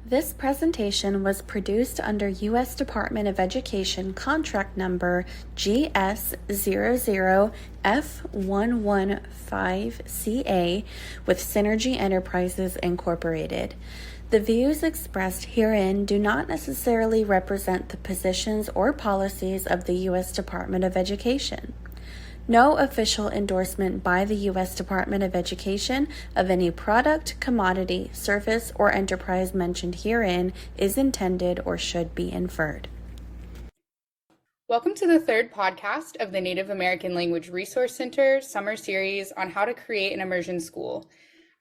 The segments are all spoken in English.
This presentation was produced under U.S. Department of Education contract number GS00F115CA with Synergy Enterprises Incorporated. The views expressed herein do not necessarily represent the positions or policies of the U.S. Department of Education. No official endorsement by the U.S. Department of Education of any product, commodity, service, or enterprise mentioned herein is intended or should be inferred. Welcome to the third podcast of the Native American Language Resource Center Summer Series on how to create an immersion school.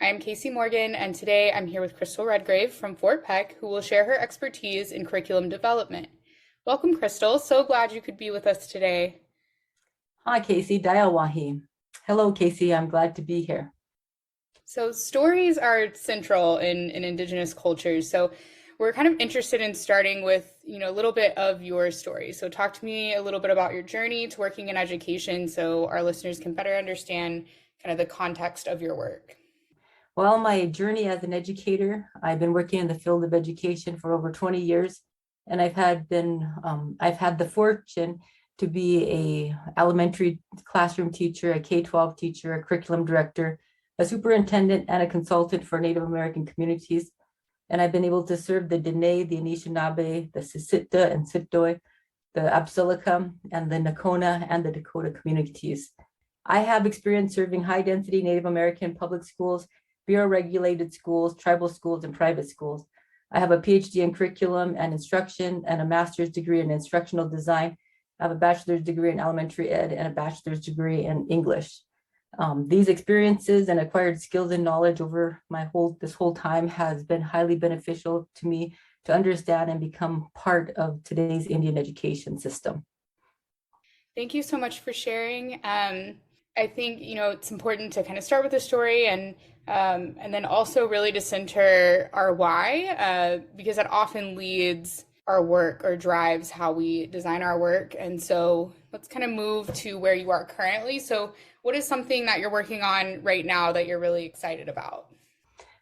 I am Casey Morgan, and today I'm here with Crystal Redgrave from Fort Peck, who will share her expertise in curriculum development. Welcome, Crystal. So glad you could be with us today. Hi, Casey. Dayawahi. Hello, Casey. I'm glad to be here. So stories are central in Indigenous cultures. So we're kind of interested in starting with, a little bit of your story. So talk to me a little bit about your journey to working in education so our listeners can better understand kind of the context of your work. Well, my journey as an educator, I've been working in the field of education for over 20 years, and I've had the fortune to be a elementary classroom teacher, a K-12 teacher, a curriculum director, a superintendent, and a consultant for Native American communities. And I've been able to serve the Dene, the Anishinaabe, the Siksika and Sitdoy, the Absilica, and the Nakona and the Dakota communities. I have experience serving high-density Native American public schools, bureau-regulated schools, tribal schools, and private schools. I have a PhD in curriculum and instruction and a master's degree in instructional design. I have a bachelor's degree in elementary ed and a bachelor's degree in English. These experiences and acquired skills and knowledge over this whole time has been highly beneficial to me to understand and become part of today's Indian education system. Thank you so much for sharing. I think, it's important to kind of start with the story and then also really to center our why, because that often leads our work or drives how we design our work. And so let's kind of move to where you are currently. So what is something that you're working on right now that you're really excited about?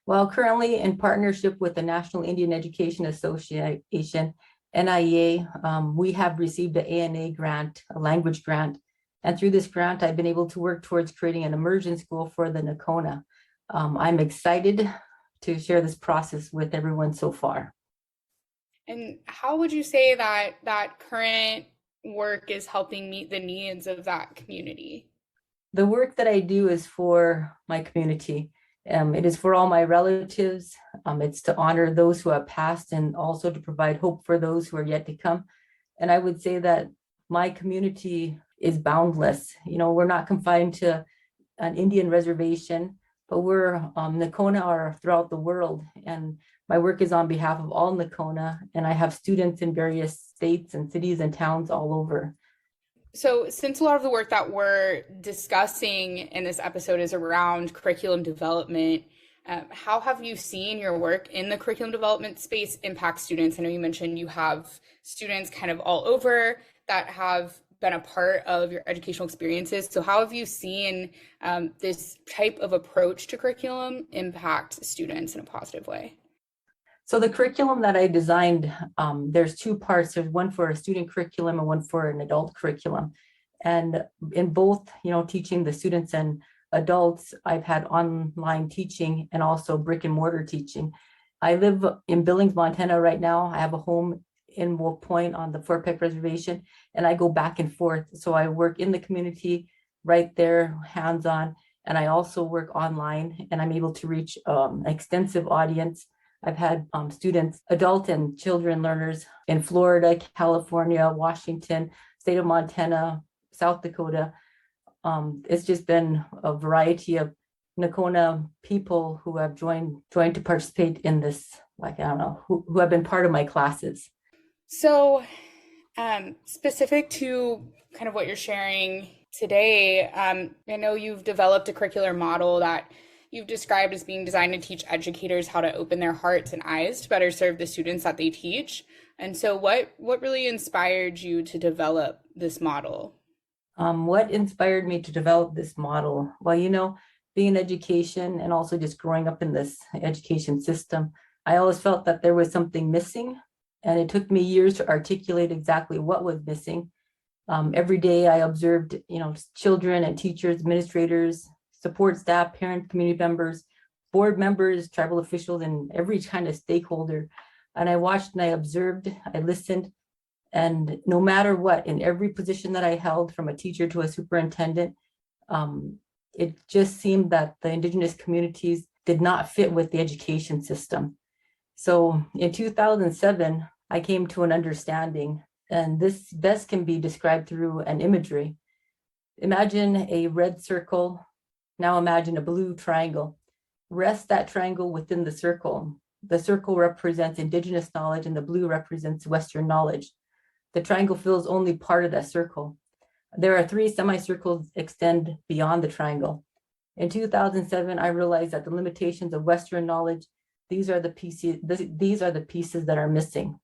Well, currently in partnership with the National Indian Education Association, NIA, we have received an ANA grant, a language grant. And through this grant, I've been able to work towards creating an immersion school for the Nakona. I'm excited to share this process with everyone so far. And how would you say that current work is helping meet the needs of that community? The work that I do is for my community. It is for all my relatives. It's to honor those who have passed and also to provide hope for those who are yet to come. And I would say that my community is boundless. We're not confined to an Indian reservation, but we're Nakona are throughout the world. And my work is on behalf of all Nakona, and I have students in various states and cities and towns all over. So since a lot of the work that we're discussing in this episode is around curriculum development, how have you seen your work in the curriculum development space impact students? I know you mentioned you have students kind of all over that have been a part of your educational experiences. So how have you seen this type of approach to curriculum impact students in a positive way? So the curriculum that I designed, there's two parts. There's one for a student curriculum and one for an adult curriculum. And in both, teaching the students and adults, I've had online teaching and also brick and mortar teaching. I live in Billings, Montana right now. I have a home in Wolf Point on the Fort Peck Reservation, and I go back and forth. So I work in the community right there, hands-on, and I also work online, and I'm able to reach an extensive audience. I've had students, adult and children learners in Florida, California, Washington, state of Montana, South Dakota. It's just been a variety of Nakona people who have joined to participate in this, who have been part of my classes. So specific to kind of what you're sharing today, I know you've developed a curricular model that you've described as being designed to teach educators how to open their hearts and eyes to better serve the students that they teach. And so what really inspired you to develop this model? What inspired me to develop this model? Well, being in education and also just growing up in this education system, I always felt that there was something missing, and it took me years to articulate exactly what was missing. Every day I observed, children and teachers, administrators, support staff, parents, community members, board members, tribal officials, and every kind of stakeholder. And I watched and I observed, I listened, and no matter what, in every position that I held, from a teacher to a superintendent, it just seemed that the Indigenous communities did not fit with the education system. So in 2007, I came to an understanding, and this best can be described through an imagery. Imagine a red circle. Now imagine a blue triangle. Rest that triangle within the circle. The circle represents Indigenous knowledge and the blue represents Western knowledge. The triangle fills only part of that circle. There are 3 semicircles extend beyond the triangle. In 2007, I realized that the limitations of Western knowledge, these are the pieces that are missing.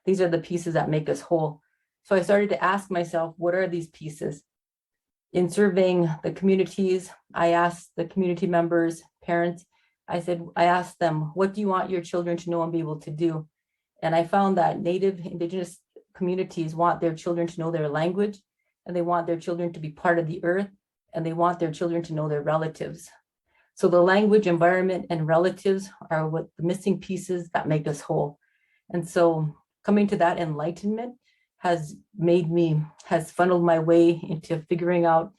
These are the pieces that make us whole. So I started to ask myself, what are these pieces? In surveying the communities, I asked the community members, parents, I asked them, what do you want your children to know and be able to do? And I found that Native Indigenous communities want their children to know their language, and they want their children to be part of the earth, and they want their children to know their relatives. So the language, environment, and relatives are what the missing pieces that make us whole. And so coming to that enlightenment has funneled my way into figuring out,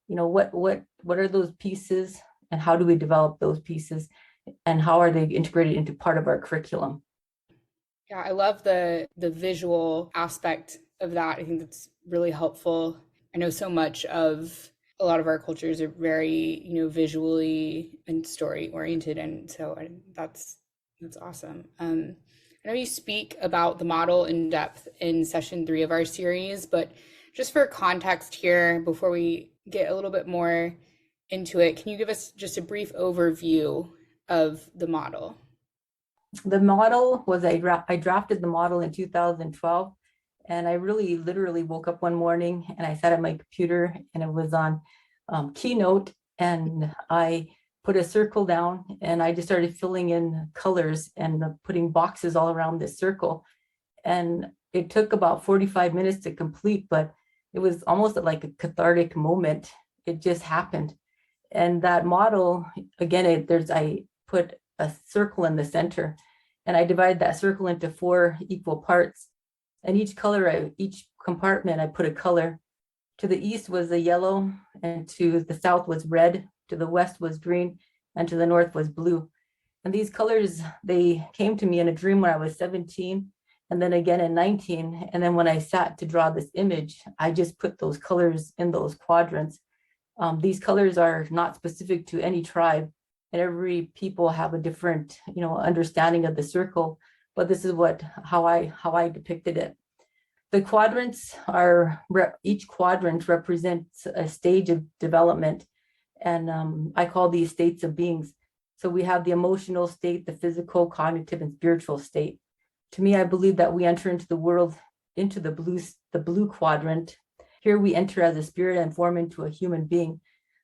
what are those pieces and how do we develop those pieces and how are they integrated into part of our curriculum? Yeah, I love the visual aspect of that. I think that's really helpful. I know so much of a lot of our cultures are very, visually and story oriented, and so that's awesome. I know you speak about the model in depth in session 3 of our series, but just for context here, before we get a little bit more into it, can you give us just a brief overview of the model? The model was, I drafted the model in 2012, and I really literally woke up one morning and I sat at my computer and it was on Keynote, and I put a circle down and I just started filling in colors and putting boxes all around this circle. And it took about 45 minutes to complete, but it was almost like a cathartic moment. It just happened. And that model, again, I put a circle in the center, and I divided that circle into 4 equal parts. And each compartment, I put a color. To the east was the yellow, and to the south was red, to the west was green, and to the north was blue. And these colors, they came to me in a dream when I was 17, and then again in 19. And then when I sat to draw this image, I just put those colors in those quadrants. These colors are not specific to any tribe, and every people have a different, understanding of the circle. But this is how I depicted it. The quadrants each quadrant represents a stage of development, and I call these states of beings. So we have the emotional state, the physical, cognitive, and spiritual state. To me, I believe that we enter into the world into the blue quadrant. Here we enter as a spirit and form into a human being.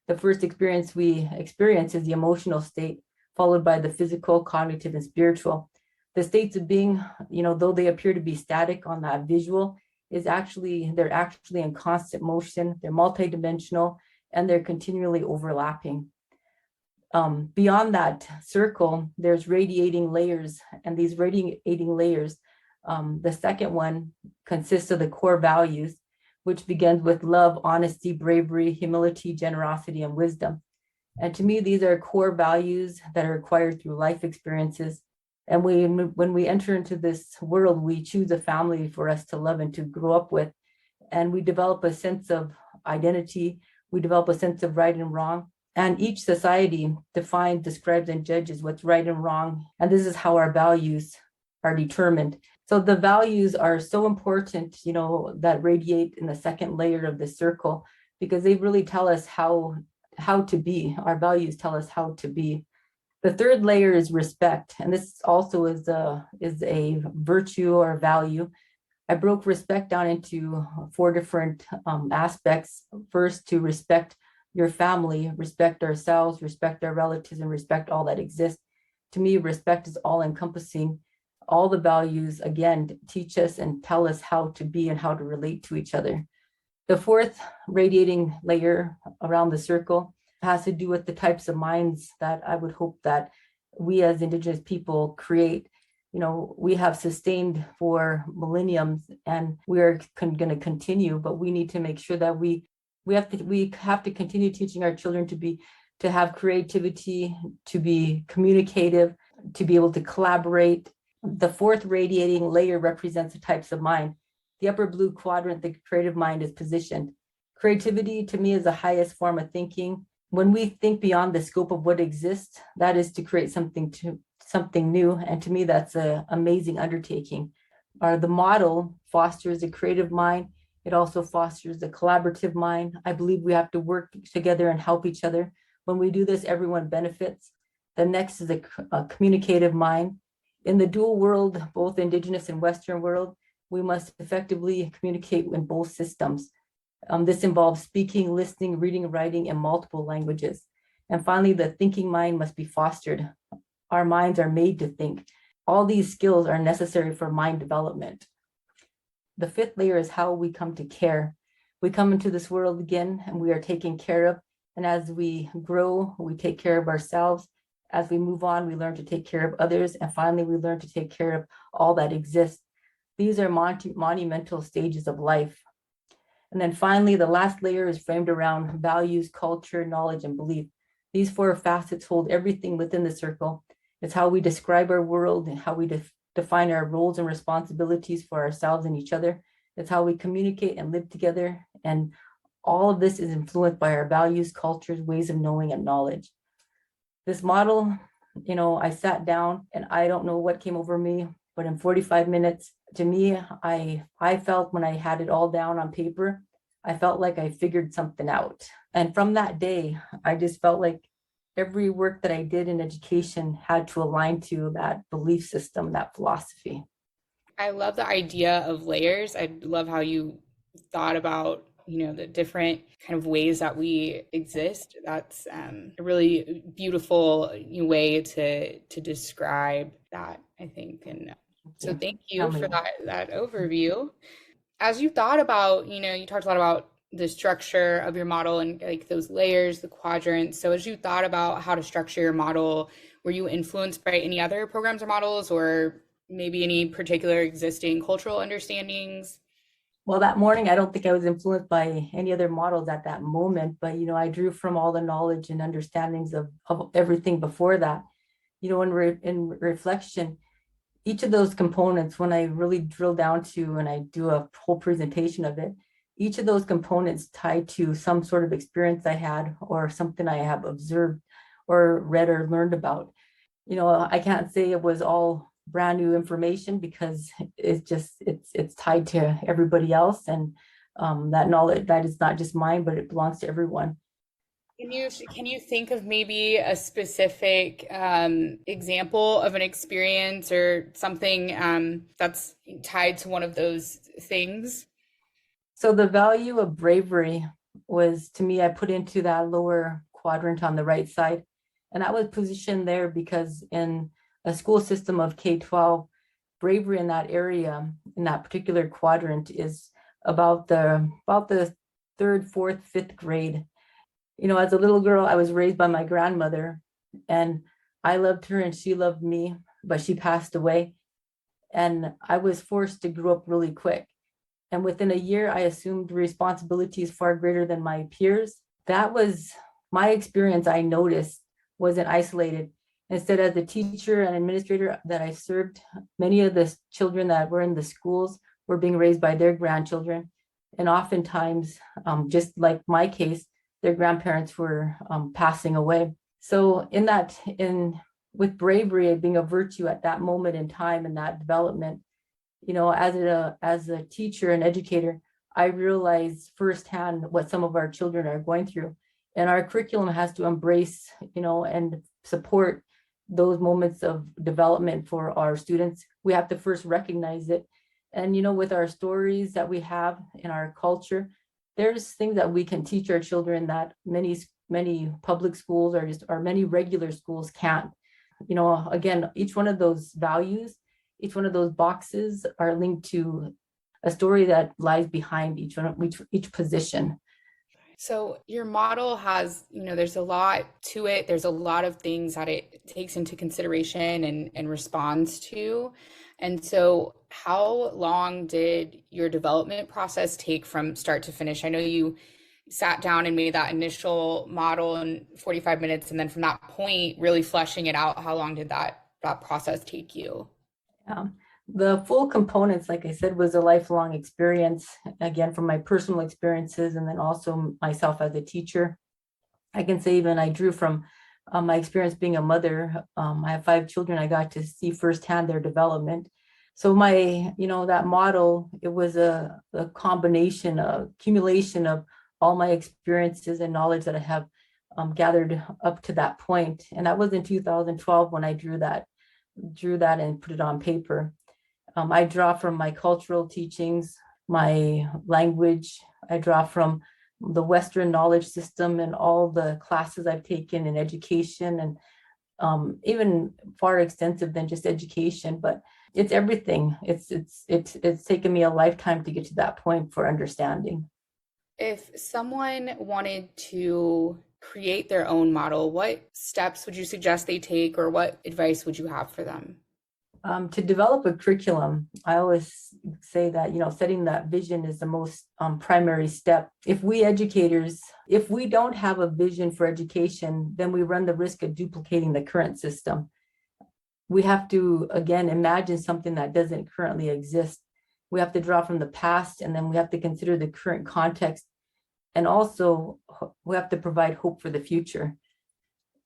The first experience we experience is the emotional state, followed by the physical, cognitive, and spiritual. The states of being, though they appear to be static on that visual, they're actually in constant motion, they're multidimensional, and they're continually overlapping. Beyond that circle, there's radiating layers, and these radiating layers, the second one consists of the core values, which begins with love, honesty, bravery, humility, generosity, and wisdom. And to me, these are core values that are acquired through life experiences. And when we enter into this world, we choose a family for us to love and to grow up with. And we develop a sense of identity. We develop a sense of right and wrong. And each society defines, describes, and judges what's right and wrong. And this is how our values are determined. So the values are so important, that radiate in the second layer of the circle, because they really tell us how to be. Our values tell us how to be. The third layer is respect, and this also is a virtue or value. I broke respect down into 4 different aspects. First, to respect your family, respect ourselves, respect our relatives, and respect all that exists. to me, respect is all encompassing. All the values, again, teach us and tell us how to be and how to relate to each other. The fourth radiating layer around the circle has to do with the types of minds that I would hope that we as Indigenous people create. We have sustained for millenniums and we are going to continue, but we need to make sure that we have to continue teaching our children to have creativity, to be communicative, to be able to collaborate. The fourth radiating layer represents the types of mind. The upper blue quadrant, the creative mind, is positioned. Creativity to me is the highest form of thinking. When we think beyond the scope of what exists, that is to create something new. And to me, that's an amazing undertaking. The model fosters a creative mind. It also fosters a collaborative mind. I believe we have to work together and help each other. When we do this, everyone benefits. The next is a communicative mind. In the dual world, both Indigenous and Western world, we must effectively communicate in both systems. This involves speaking, listening, reading, writing in multiple languages. And finally, the thinking mind must be fostered. Our minds are made to think. All these skills are necessary for mind development. The fifth layer is how we come to care. We come into this world again and we are taken care of. And as we grow, we take care of ourselves. As we move on, we learn to take care of others. And finally, we learn to take care of all that exists. These are monumental stages of life. And then finally, the last layer is framed around values, culture, knowledge, and belief. These four facets hold everything within the circle. It's how we describe our world and how we define our roles and responsibilities for ourselves and each other. It's how we communicate and live together. And all of this is influenced by our values, cultures, ways of knowing, and knowledge. This model, I sat down and I don't know what came over me, but in 45 minutes, to me, I felt when I had it all down on paper, I felt like I figured something out. And from that day, I just felt like every work that I did in education had to align to that belief system, that philosophy. I love the idea of layers. I love how you thought about the different kind of ways that we exist. That's a really beautiful way to describe that, I think. And so thank you for that overview. As you thought about, you talked a lot about the structure of your model and like those layers, the quadrants. So as you thought about how to structure your model, were you influenced by any other programs or models, or maybe any particular existing cultural understandings? Well, that morning, I don't think I was influenced by any other models at that moment, but, I drew from all the knowledge and understandings of everything before that. In reflection, each of those components, when I really drill down to and I do a whole presentation of it, each of those components tied to some sort of experience I had or something I have observed or read or learned about. I can't say it was all brand new information because it's tied to everybody else, and that knowledge, that is not just mine, but it belongs to everyone. Can you think of maybe a specific example of an experience or something that's tied to one of those things? So the value of bravery was, to me, I put into that lower quadrant on the right side, and that was positioned there because in a school system of K-12, bravery in that area, in that particular quadrant, is about the third, fourth, fifth grade. As a little girl, I was raised by my grandmother, and I loved her and she loved me, but she passed away. And I was forced to grow up really quick. And within a year, I assumed responsibilities far greater than my peers. That was my experience. I noticed wasn't isolated. Instead, as a teacher and administrator that I served, many of the children that were in the schools were being raised by their grandchildren. And oftentimes, just like my case, their grandparents were passing away. So with bravery being a virtue at that moment in time in that development, as a teacher and educator, I realized firsthand what some of our children are going through. And our curriculum has to embrace, and support those moments of development for our students. We have to first recognize it. And, with our stories that we have in our culture, there's things that we can teach our children that many public schools or many regular schools can't. again, each one of those values, each one of those boxes are linked to a story that lies behind each position. So your model has, there's a lot to it. There's a lot of things that it takes into consideration and responds to. And so how long did your development process take from start to finish? I know you sat down and made that initial model in 45 minutes. And then from that point, really fleshing it out, how long did that process take you? The full components, like I said, was a lifelong experience, again, from my personal experiences and then also myself as a teacher. I can say even I drew from my experience being a mother. I have 5 children. I got to see firsthand their development. So that model, it was a combination, a accumulation of all my experiences and knowledge that I have gathered up to that point. And that was in 2012 when I drew that and put it on paper. I draw from my cultural teachings, my language. I draw from the Western knowledge system and all the classes I've taken in education, and even far extensive than just education, but it's everything. It's taken me a lifetime to get to that point for understanding. If someone wanted to create their own model, what steps would you suggest they take, or what advice would you have for them? To develop a curriculum, I always say that, setting that vision is the most primary step. If we educators, if we don't have a vision for education, then we run the risk of duplicating the current system. We have to, again, imagine something that doesn't currently exist. We have to draw from the past, and then we have to consider the current context. And also, we have to provide hope for the future.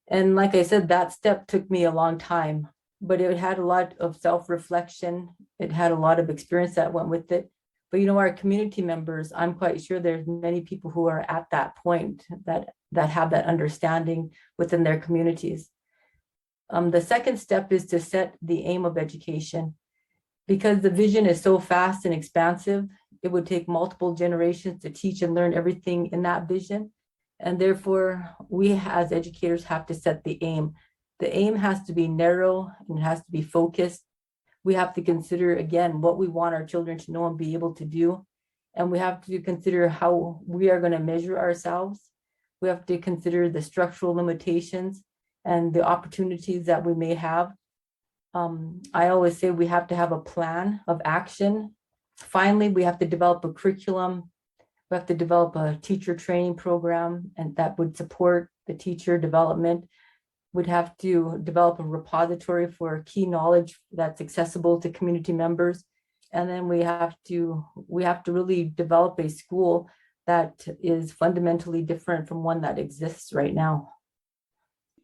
And like I said, that step took me a long time, but it had a lot of self-reflection. It had a lot of experience that went with it. But our community members, I'm quite sure there's many people who are at that point that have that understanding within their communities. The second step is to set the aim of education. Because the vision is so vast and expansive, it would take multiple generations to teach and learn everything in that vision. And therefore, we as educators have to set the aim. The aim has to be narrow and it has to be focused. We have to consider, again, what we want our children to know and be able to do. And we have to consider how we are going to measure ourselves. We have to consider the structural limitations and the opportunities that we may have. I always say we have to have a plan of action. Finally, we have to develop a curriculum. We have to develop a teacher training program, and that would support the teacher development. We'd have to develop a repository for key knowledge that's accessible to community members. And then we have to really develop a school that is fundamentally different from one that exists right now.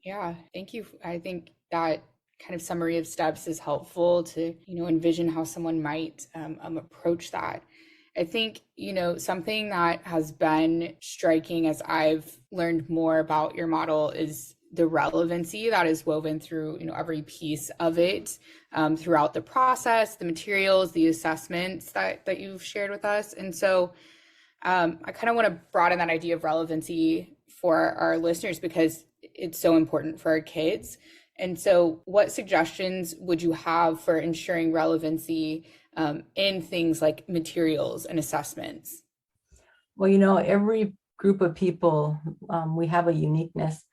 Yeah, thank you. I think that kind of summary of steps is helpful to, envision how someone might approach that. I think, something that has been striking as I've learned more about your model is the relevancy that is woven through, every piece of it, throughout the process, the materials, the assessments that you've shared with us. And so I kind of want to broaden that idea of relevancy for our listeners because it's so important for our kids. And so what suggestions would you have for ensuring relevancy in things like materials and assessments? Well, every group of people, we have a uniqueness.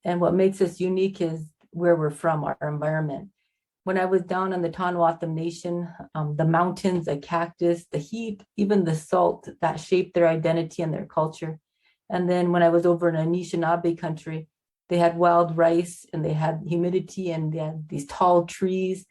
And what makes us unique is where we're from, our environment. When I was down in the Tonawattam Nation, the mountains, the cactus, the heat, even the salt, that shaped their identity and their culture. And then when I was over in Anishinaabe country, they had wild rice and they had humidity and they had these tall trees.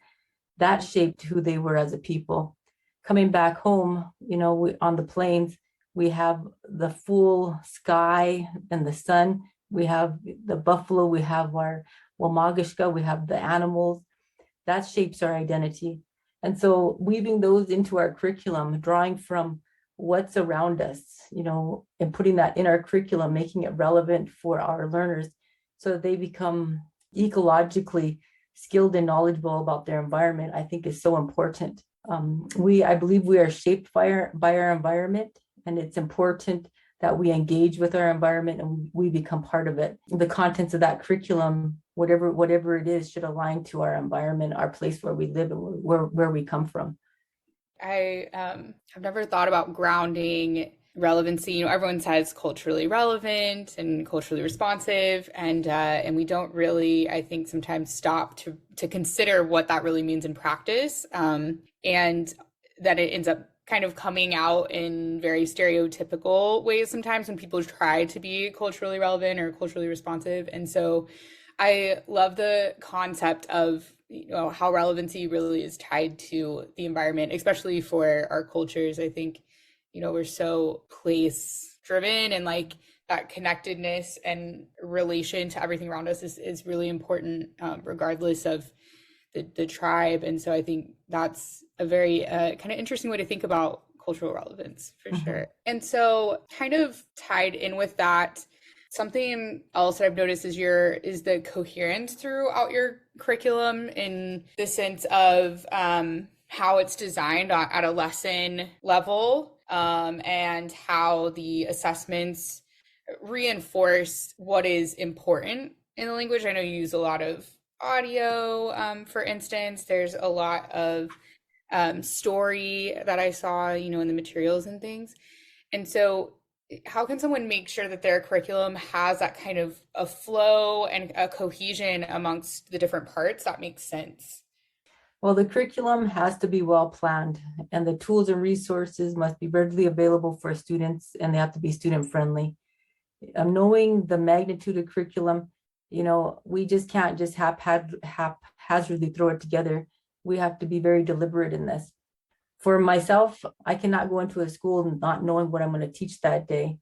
That shaped who they were as a people. Coming back home, on the plains, we have the full sky and the sun. We have the buffalo, we have our Wamagishka, we have the animals. That shapes our identity. And so weaving those into our curriculum, drawing from what's around us, and putting that in our curriculum, making it relevant for our learners so that they become ecologically skilled and knowledgeable about their environment, I think is so important. I believe we are shaped by our environment, and it's important that we engage with our environment and we become part of it. The contents of that curriculum whatever it is should align to our environment, our place where we live and where we come from. I have never thought about grounding relevancy. Everyone says culturally relevant and culturally responsive, and we don't really, I think, sometimes stop to consider what that really means in practice, and that it ends up kind of coming out in very stereotypical ways sometimes when people try to be culturally relevant or culturally responsive. And so I love the concept of how relevancy really is tied to the environment, especially for our cultures. I think we're so place driven, and like that connectedness and relation to everything around us is really important, regardless of the tribe. And so I think that's a very kind of interesting way to think about cultural relevance for sure. And so kind of tied in with that, something else that I've noticed is the coherence throughout your curriculum, in the sense of how it's designed at a lesson level, and how the assessments reinforce what is important in the language. I know you use a lot of audio, for instance. There's a lot of story that I saw, in the materials and things. And so how can someone make sure that their curriculum has that kind of a flow and a cohesion amongst the different parts that makes sense? Well, the curriculum has to be well planned, and the tools and resources must be readily available for students, and they have to be student friendly. Knowing the magnitude of curriculum, we just can't just haphazardly throw it together. We have to be very deliberate in this. For myself, I cannot go into a school not knowing what I'm going to teach that day.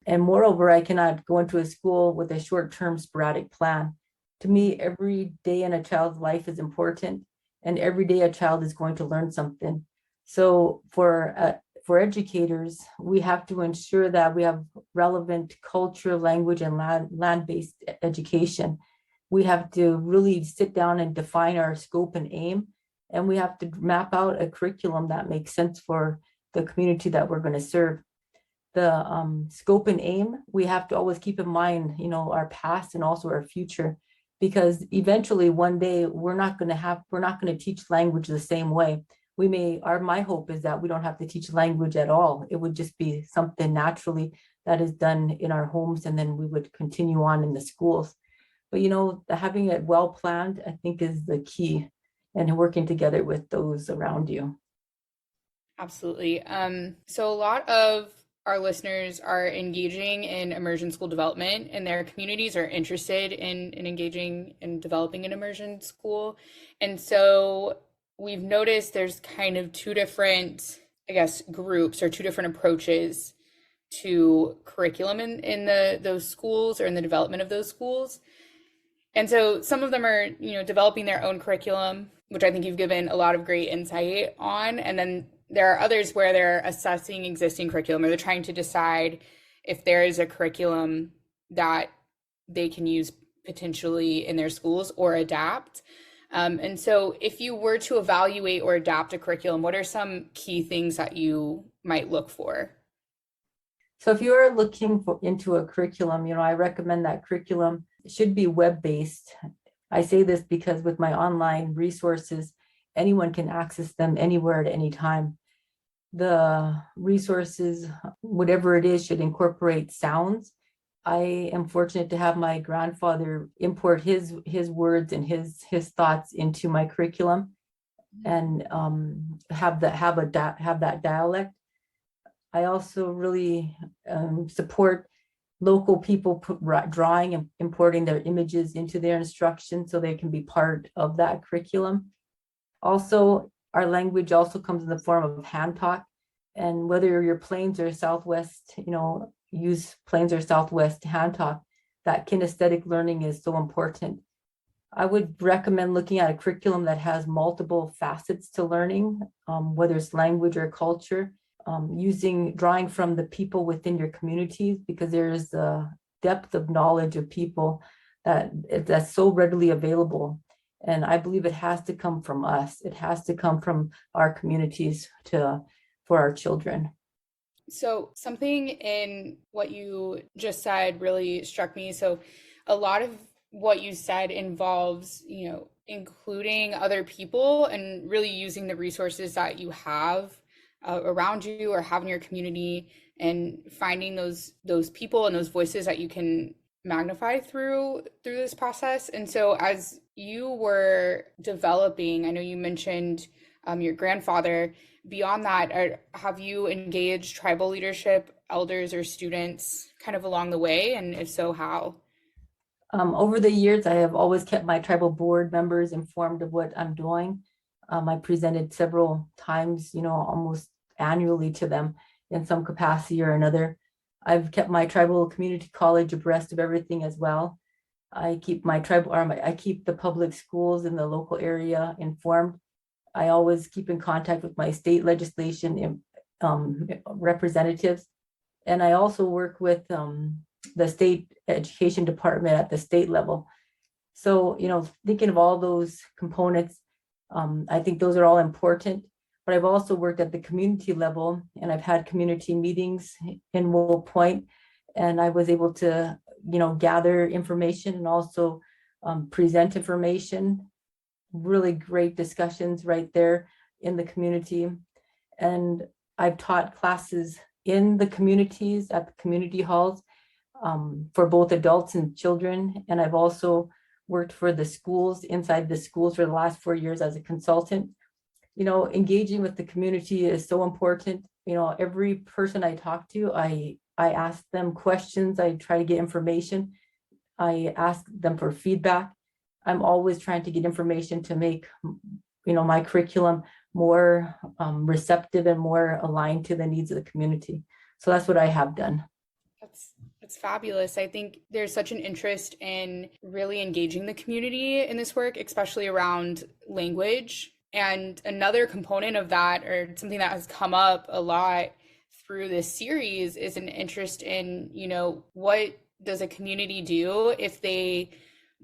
And moreover, I cannot go into a school with a short-term sporadic plan. To me, every day in a child's life is important, and every day a child is going to learn something. So for educators, we have to ensure that we have relevant culture, language, and land-based education. We have to really sit down and define our scope and aim, and we have to map out a curriculum that makes sense for the community that we're going to serve. The scope and aim, we have to always keep in mind, our past and also our future, because eventually one day we're not going to teach language the same way. My hope is that we don't have to teach language at all. It would just be something naturally that is done in our homes, and then we would continue on in the schools. But having it well planned, I think, is the key, and working together with those around you. Absolutely. So a lot of our listeners are engaging in immersion school development, and their communities are interested in engaging in developing an immersion school. And so we've noticed there's kind of two different, I guess, groups or two different approaches to curriculum in those schools, or in the development of those schools. And so some of them are, developing their own curriculum, which I think you've given a lot of great insight on. And then there are others where they're assessing existing curriculum, or they're trying to decide if there is a curriculum that they can use potentially in their schools or adapt. And so if you were to evaluate or adapt a curriculum, what are some key things that you might look for? So if you are looking into a curriculum, I recommend that curriculum should be web-based. I say this because with my online resources, anyone can access them anywhere at any time. The resources, whatever it is, should incorporate sounds. I am fortunate to have my grandfather import his words and his thoughts into my curriculum, and have that dialect. I also really support local people drawing and importing their images into their instruction so they can be part of that curriculum. Also, our language also comes in the form of hand talk, and whether you're Plains or Southwest, use Plains or Southwest hand talk. That kinesthetic learning is so important. I would recommend looking at a curriculum that has multiple facets to learning, whether it's language or culture, drawing from the people within your communities, because there is a depth of knowledge of people that's so readily available. And I believe it has to come from us. It has to come from our communities for our children. So something in what you just said really struck me. So a lot of what you said involves, including other people and really using the resources that you have around you or have in your community, and finding those people and those voices that you can magnify through this process. And so as you were developing, I know you mentioned your grandfather. Beyond that, have you engaged tribal leadership, elders, or students kind of along the way? And if so, how? Over the years, I have always kept my tribal board members informed of what I'm doing. I presented several times, almost annually to them in some capacity or another. I've kept my tribal community college abreast of everything as well. I keep I keep the public schools in the local area informed. I always keep in contact with my state legislation representatives. And I also work with the state education department at the state level. So, thinking of all those components, I think those are all important. But I've also worked at the community level, and I've had community meetings in Wool Point, and I was able to, gather information and also present information. Really great discussions right there in the community. And I've taught classes in the communities at the community halls for both adults and children. And I've also worked for the schools, inside the schools, for the last 4 years as a consultant. Engaging with the community is so important. Every person I talk to, I ask them questions. I try to get information. I ask them for feedback. I'm always trying to get information to make, my curriculum more receptive and more aligned to the needs of the community. So that's what I have done. That's fabulous. I think there's such an interest in really engaging the community in this work, especially around language. And another component of that, or something that has come up a lot through this series, is an interest in, what does a community do if they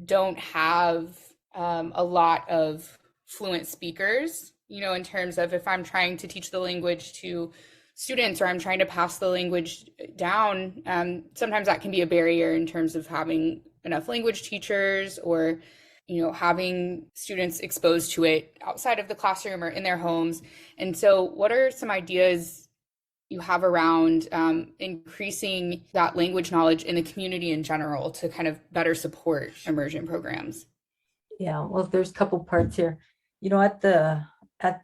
don't have a lot of fluent speakers, in terms of, if I'm trying to teach the language to students, or I'm trying to pass the language down, sometimes that can be a barrier in terms of having enough language teachers, or having students exposed to it outside of the classroom or in their homes. And so what are some ideas you have around increasing that language knowledge in the community in general to kind of better support immersion programs? Yeah, well, there's a couple parts here. At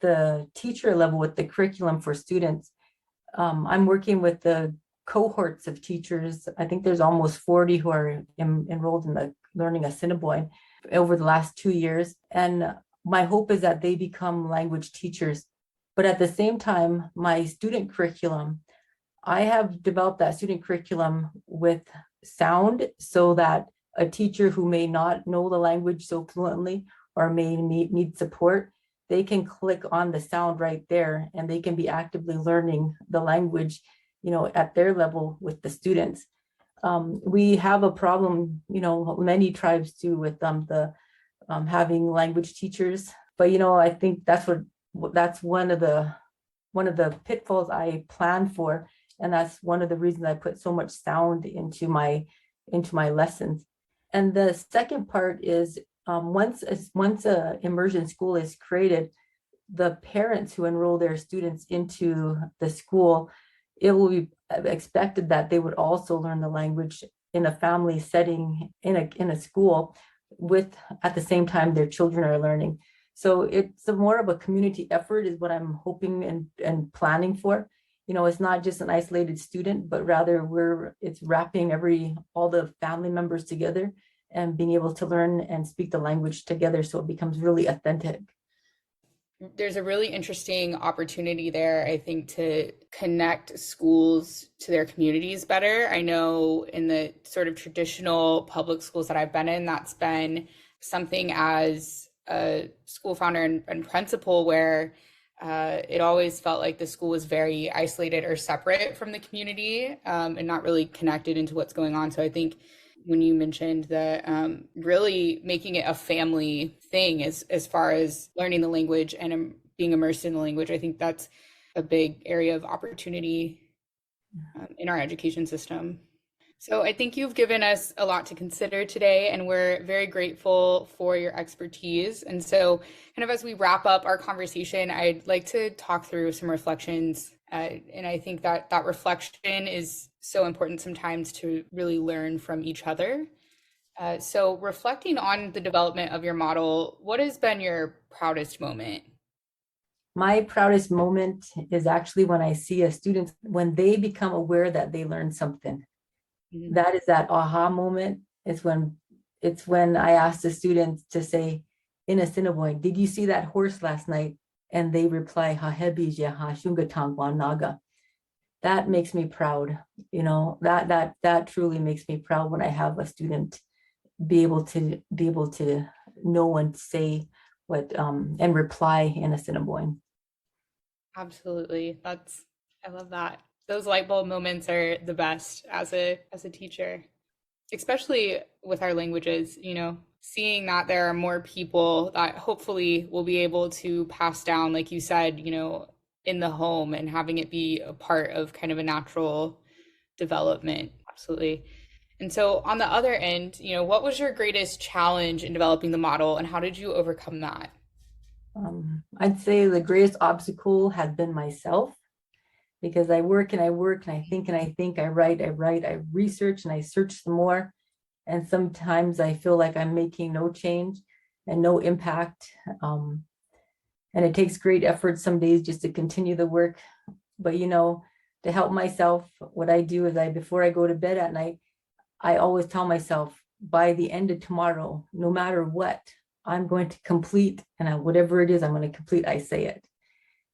the teacher level with the curriculum for students, I'm working with the cohorts of teachers. I think there's almost 40 who are enrolled in the learning Assiniboine over the last 2 years. And my hope is that they become language teachers. But at the same time, my student curriculum, I have developed that student curriculum with sound, so that a teacher who may not know the language so fluently or may need support, they can click on the sound right there, and they can be actively learning the language, at their level with the students. We have a problem, many tribes do, with having language teachers. But I think that's one of the pitfalls I plan for, and that's one of the reasons I put so much sound into my lessons. And the second part is, once a immersion school is created, the parents who enroll their students into the school, it will be expected that they would also learn the language in a family setting, in a school, with, at the same time, their children are learning. So it's more of a community effort, is what I'm hoping and planning for. It's not just an isolated student, but rather it's wrapping all the family members together and being able to learn and speak the language together, so it becomes really authentic. There's a really interesting opportunity there, I think, to connect schools to their communities better. I know in the sort of traditional public schools that I've been in, that's been something as a school founder and principal where it always felt like the school was very isolated or separate from the community, and not really connected into what's going on. So I think when you mentioned that, really making it a family thing as far as learning the language and being immersed in the language, I think that's a big area of opportunity in our education system. So I think you've given us a lot to consider today, and we're very grateful for your expertise. And so, kind of as we wrap up our conversation, I'd like to talk through some reflections. And I think that that reflection is so important sometimes to really learn from each other. So reflecting on the development of your model, what has been your proudest moment? My proudest moment is actually when I see a student, when they become aware that they learned something. Mhm. That is that aha moment. It's when I ask the students to say in Assiniboine, did you see that horse last night? And they reply, ha hebije ha shungatang naga. That makes me proud. That truly makes me proud when I have a student be able to know and say what and reply in Assiniboine. Absolutely. I love that. Those light bulb moments are the best as a teacher, especially with our languages, seeing that there are more people that hopefully will be able to pass down, like you said, in the home and having it be a part of kind of a natural development. Absolutely. And so on the other end, what was your greatest challenge in developing the model and how did you overcome that? I'd say the greatest obstacle has been myself because I work and I work and I think and I think, I write, I research and I search some more. And sometimes I feel like I'm making no change and no impact. Um, and it takes great effort some days just to continue the work. But to help myself, what I do is before I go to bed at night, I always tell myself by the end of tomorrow, no matter what, I'm going to complete, and whatever it is, I'm going to complete. I say it,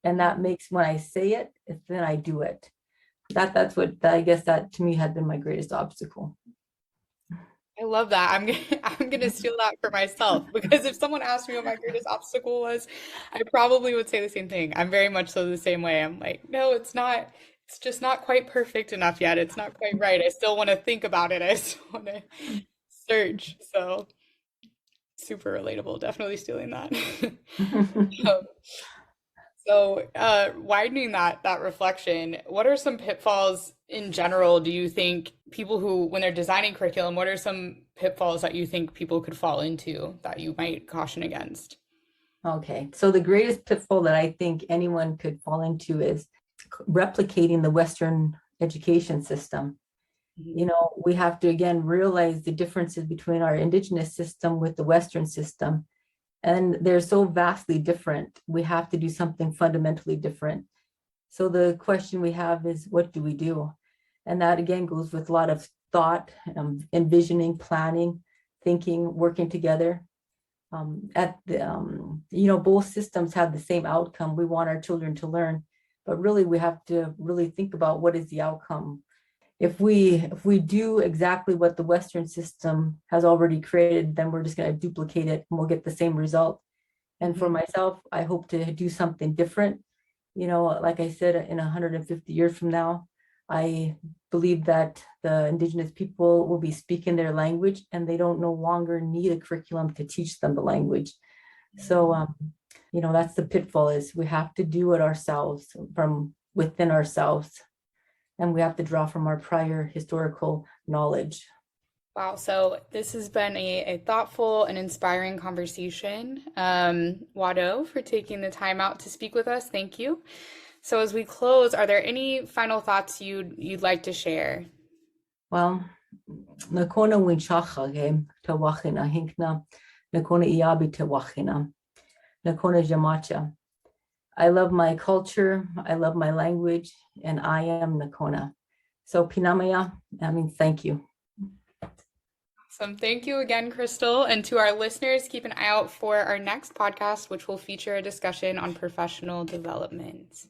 and that makes when I say it, then I do it. That's what I guess that to me had been my greatest obstacle. I love that. I'm gonna steal that for myself because if someone asked me what my greatest obstacle was, I probably would say the same thing. I'm very much so the same way. I'm like, no, it's not. It's just not quite perfect enough yet. It's not quite right. I still want to think about it. I still want to search. So super relatable. Definitely stealing that. Um, widening that reflection, what are some pitfalls in general do you think people who, when they're designing curriculum, what are some pitfalls that you think people could fall into that you might caution against? Okay, so the greatest pitfall that I think anyone could fall into is replicating the Western education system. Mhm. We have to again realize the differences between our Indigenous system with the Western system, and they're so vastly different. We have to do something fundamentally different. So the question we have is, what do we do? And that again goes with a lot of thought, envisioning, planning, thinking, working together. Both systems have the same outcome. We want our children to learn, but really we have to really think about what is the outcome. If we do exactly what the Western system has already created, then we're just going to duplicate it and we'll get the same result. And for Mhm. myself, I hope to do something different. Like I said, in 150 years from now, I believe that the Indigenous people will be speaking their language and they don't no longer need a curriculum to teach them the language. So, that's the pitfall is we have to do it ourselves from within ourselves, and we have to draw from our prior historical knowledge. Wow, so this has been a thoughtful and inspiring conversation. Wado, for taking the time out to speak with us. Thank you. So as we close, are there any final thoughts you'd like to share? Well, nakona winshacha game to wachina hinkna, nakona iabi to wachina, nakona jamacha. I love my culture, I love my language, and I am Nakona. So Pinamaya, thank you. Awesome. Thank you again, Crystal. And to our listeners, keep an eye out for our next podcast, which will feature a discussion on professional development.